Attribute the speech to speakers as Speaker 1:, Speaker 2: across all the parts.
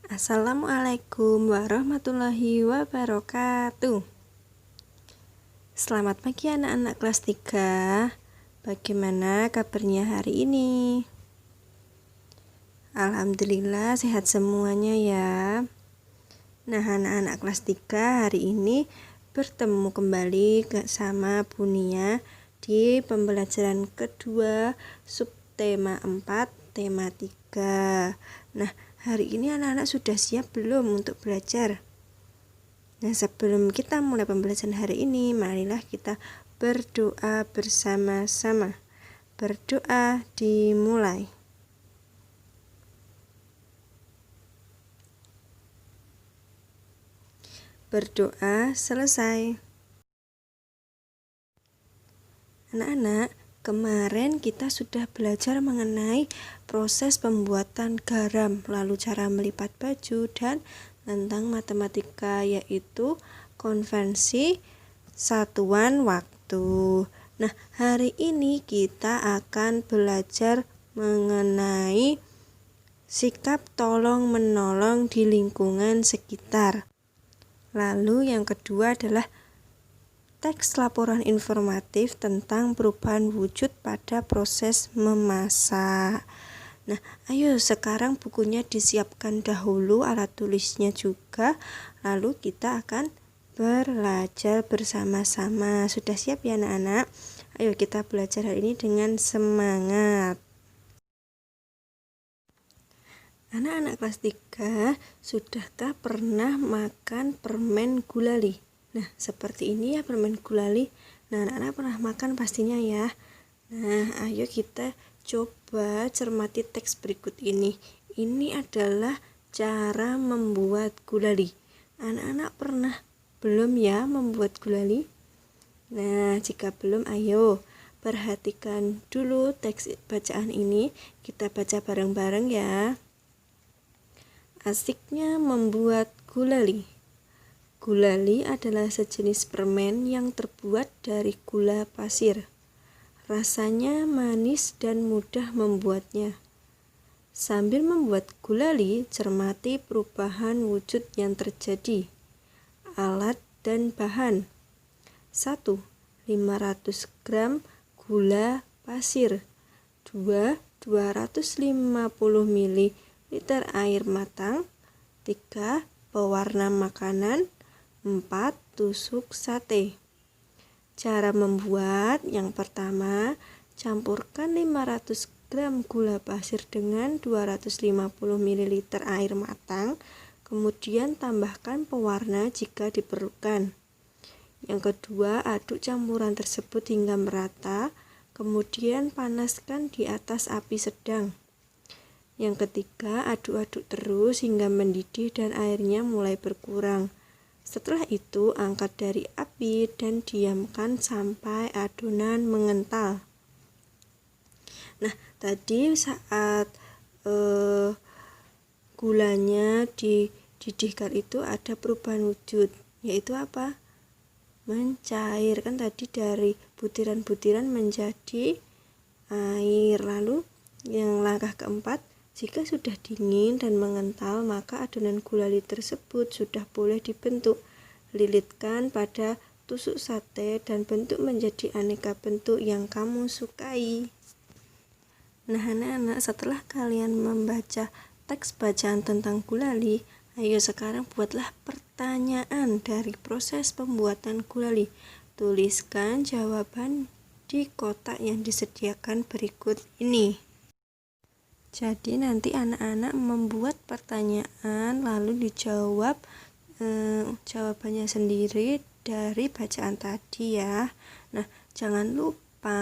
Speaker 1: Assalamualaikum warahmatullahi wabarakatuh. Selamat pagi anak-anak kelas 3. Bagaimana kabarnya hari ini? Alhamdulillah sehat semuanya ya. Nah, anak-anak kelas 3 hari ini bertemu kembali sama Bunia di pembelajaran kedua subtema 4 tema 3. Nah, hari ini anak-anak sudah siap belum untuk belajar? Nah, sebelum kita mulai pembelajaran hari ini, marilah kita berdoa bersama-sama. Berdoa dimulai. Berdoa selesai. Anak-anak, kemarin kita sudah belajar mengenai proses pembuatan garam, lalu cara melipat baju, dan tentang matematika, yaitu konvensi satuan waktu. Nah, hari ini kita akan belajar mengenai sikap tolong-menolong di lingkungan sekitar. Lalu yang kedua adalah teks laporan informatif tentang perubahan wujud pada proses memasak. Nah, ayo sekarang bukunya disiapkan dahulu, alat tulisnya juga, lalu kita akan belajar bersama-sama. Sudah siap ya anak-anak? Ayo kita belajar hari ini dengan semangat. Anak-anak kelas 3, sudahkah pernah makan permen gulali? Nah, seperti ini ya permen gulali. Nah, anak-anak pernah makan pastinya ya. Nah, ayo kita coba cermati teks berikut ini. Ini adalah cara membuat gulali. Anak-anak pernah belum ya membuat gulali? Nah, jika belum, ayo perhatikan dulu teks bacaan ini. Kita baca bareng-bareng ya. Asiknya membuat gulali. Gulali adalah sejenis permen yang terbuat dari gula pasir. Rasanya manis dan mudah membuatnya. Sambil membuat gulali, cermati perubahan wujud yang terjadi. Alat dan bahan. 1. 500 gram gula pasir. 2. 250 ml air matang. 3. Pewarna makanan. 4. Tusuk sate. Cara membuat: yang pertama, campurkan 500 gram gula pasir dengan 250 ml air matang, kemudian tambahkan pewarna jika diperlukan. Yang kedua, aduk campuran tersebut hingga merata, kemudian panaskan di atas api sedang. Yang ketiga, aduk-aduk terus hingga mendidih dan airnya mulai berkurang. Setelah itu, angkat dari api dan diamkan sampai adonan mengental. Nah, tadi saat gulanya dididihkan itu ada perubahan wujud, yaitu apa? Mencair, kan tadi dari butiran-butiran menjadi air. Lalu yang langkah keempat, jika sudah dingin dan mengental, maka adonan gulali tersebut sudah boleh dibentuk. Lilitkan pada tusuk sate dan bentuk menjadi aneka bentuk yang kamu sukai. Nah, anak-anak, setelah kalian membaca teks bacaan tentang gulali, ayo sekarang buatlah pertanyaan dari proses pembuatan gulali. Tuliskan jawaban di kotak yang disediakan berikut ini. Jadi nanti anak-anak membuat pertanyaan lalu dijawab jawabannya sendiri dari bacaan tadi ya. Nah, jangan lupa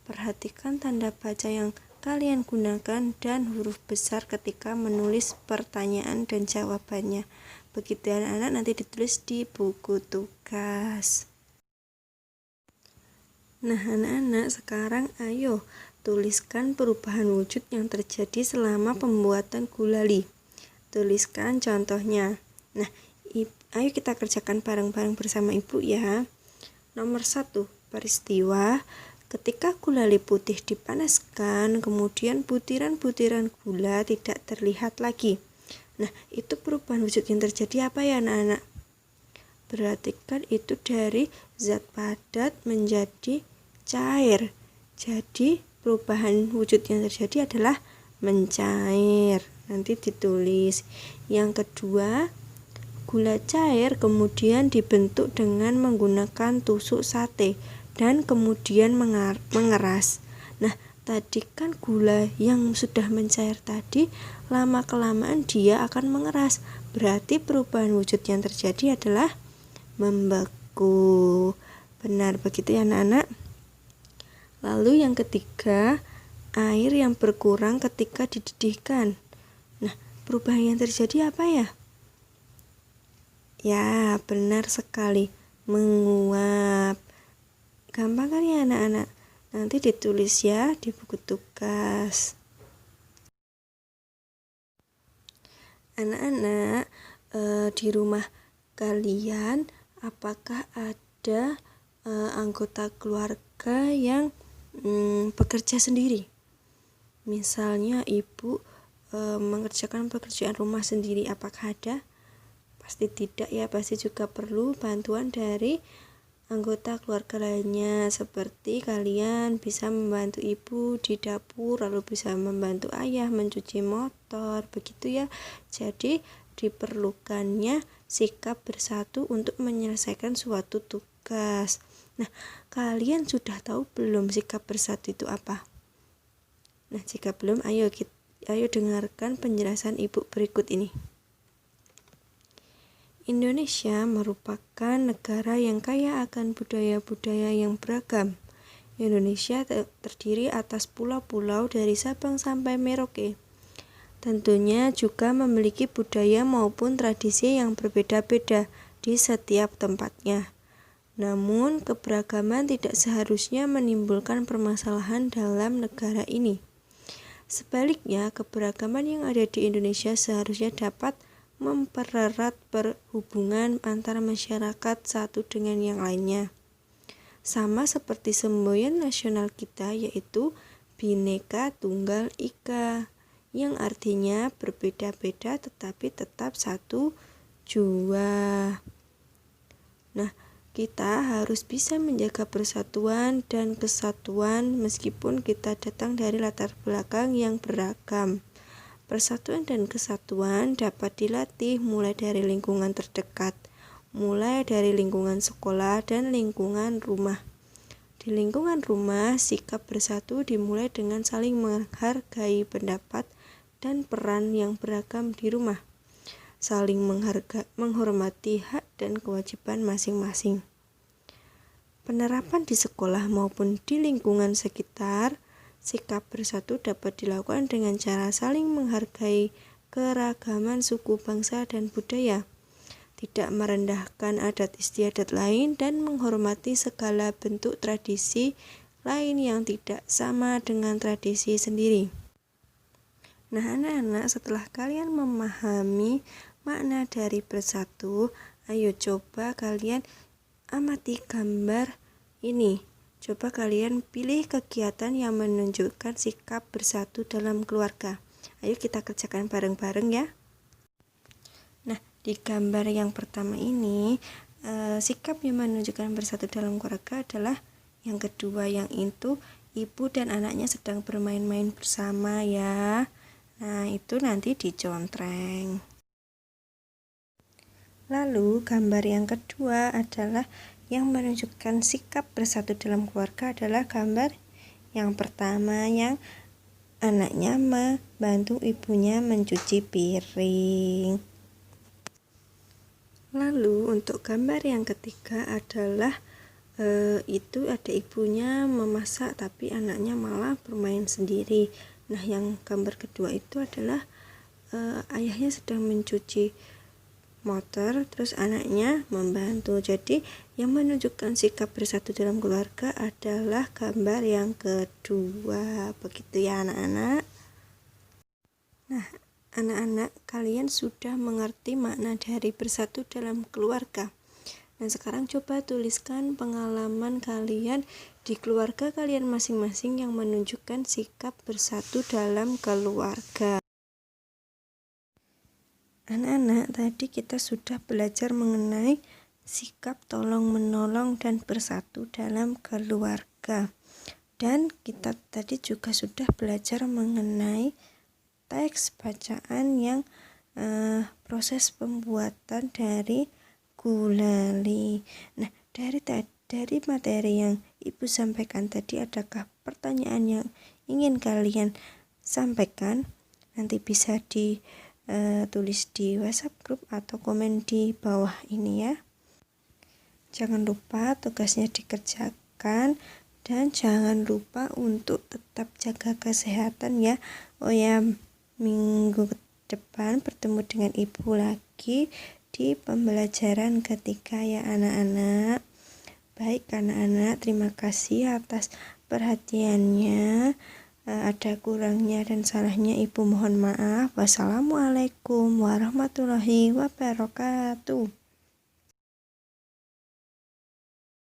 Speaker 1: perhatikan tanda baca yang kalian gunakan dan huruf besar ketika menulis pertanyaan dan jawabannya. Begitu anak-anak, nanti ditulis di buku tugas. Nah, anak-anak, sekarang ayo tuliskan perubahan wujud yang terjadi selama pembuatan gulali. Tuliskan contohnya. Nah, ayo kita kerjakan bareng-bareng bersama ibu ya. Nomor 1, peristiwa ketika gulali putih dipanaskan, kemudian butiran-butiran gula tidak terlihat lagi. Nah, itu perubahan wujud yang terjadi apa ya anak-anak? Berarti kan itu dari zat padat menjadi cair. Jadi perubahan wujud yang terjadi adalah mencair. Nanti ditulis. Yang kedua, gula cair kemudian dibentuk dengan menggunakan tusuk sate dan kemudian mengeras. Nah, tadi kan gula yang sudah mencair tadi lama-kelamaan dia akan mengeras. Berarti perubahan wujud yang terjadi adalah membeku. Benar begitu ya anak-anak? Lalu yang ketiga, air yang berkurang ketika dididihkan. Nah, perubahan yang terjadi apa ya? Ya, benar sekali, menguap. Gampang kan ya anak-anak? Nanti ditulis ya di buku tugas. Anak-anak, di rumah kalian apakah ada anggota keluarga yang bekerja sendiri? Misalnya ibu mengerjakan pekerjaan rumah sendiri, apakah ada? Pasti tidak ya, pasti juga perlu bantuan dari anggota keluarga lainnya, seperti kalian bisa membantu ibu di dapur, lalu bisa membantu ayah mencuci motor, begitu ya. Jadi diperlukannya sikap bersatu untuk menyelesaikan suatu tugas. Nah, kalian sudah tahu belum sikap bersatu itu apa? Nah, jika belum, ayo dengarkan penjelasan ibu berikut ini. Indonesia merupakan negara yang kaya akan budaya-budaya yang beragam. Indonesia terdiri atas pulau-pulau dari Sabang sampai Merauke. Tentunya juga memiliki budaya maupun tradisi yang berbeda-beda di setiap tempatnya. Namun, keberagaman tidak seharusnya menimbulkan permasalahan dalam negara ini. Sebaliknya, keberagaman yang ada di Indonesia seharusnya dapat mempererat perhubungan antara masyarakat satu dengan yang lainnya. Sama seperti semboyan nasional kita, yaitu Bhinneka Tunggal Ika, yang artinya berbeda-beda tetapi tetap satu jua. Nah, kita harus bisa menjaga persatuan dan kesatuan meskipun kita datang dari latar belakang yang beragam. Persatuan dan kesatuan dapat dilatih mulai dari lingkungan terdekat, mulai dari lingkungan sekolah dan lingkungan rumah. Di lingkungan rumah, sikap bersatu dimulai dengan saling menghargai pendapat dan peran yang beragam di rumah, saling menghormati hak dan kewajiban masing-masing. Penerapan di sekolah maupun di lingkungan sekitar, sikap bersatu dapat dilakukan dengan cara saling menghargai keragaman suku, bangsa, dan budaya, tidak merendahkan adat istiadat lain, dan menghormati segala bentuk tradisi lain yang tidak sama dengan tradisi sendiri. Nah anak-anak, setelah kalian memahami makna dari bersatu, ayo coba kalian amati gambar ini. Coba kalian pilih kegiatan yang menunjukkan sikap bersatu dalam keluarga. Ayo kita kerjakan bareng-bareng ya. Nah, di gambar yang pertama ini, sikap yang menunjukkan bersatu dalam keluarga adalah yang kedua, yang itu ibu dan anaknya sedang bermain-main bersama ya. Nah, itu nanti dicontreng. Lalu, gambar yang kedua adalah yang menunjukkan sikap bersatu dalam keluarga adalah gambar yang pertama, yang anaknya membantu ibunya mencuci piring. Lalu untuk gambar yang ketiga adalah itu ada ibunya memasak tapi anaknya malah bermain sendiri. Nah, yang gambar kedua itu adalah ayahnya sedang mencuci motor, terus anaknya membantu. Jadi yang menunjukkan sikap bersatu dalam keluarga adalah gambar yang kedua. Begitu ya anak-anak. Nah, anak-anak, kalian sudah mengerti makna dari bersatu dalam keluarga. Nah, sekarang coba tuliskan pengalaman kalian di keluarga kalian masing-masing yang menunjukkan sikap bersatu dalam keluarga. Anak-anak, tadi kita sudah belajar mengenai sikap tolong-menolong dan bersatu dalam keluarga. Dan kita tadi juga sudah belajar mengenai teks bacaan yang proses pembuatan dari gulali. Nah, dari materi yang Ibu sampaikan tadi, adakah pertanyaan yang ingin kalian sampaikan? Nanti bisa tulis di WhatsApp group atau komen di bawah ini ya. Jangan lupa tugasnya dikerjakan dan jangan lupa untuk tetap jaga kesehatan ya. Oh ya, minggu depan bertemu dengan Ibu lagi di pembelajaran ketiga ya anak-anak. Baik anak-anak, terima kasih atas perhatiannya. Ada kurangnya dan salahnya Ibu mohon maaf. Wassalamualaikum warahmatullahi wabarakatuh.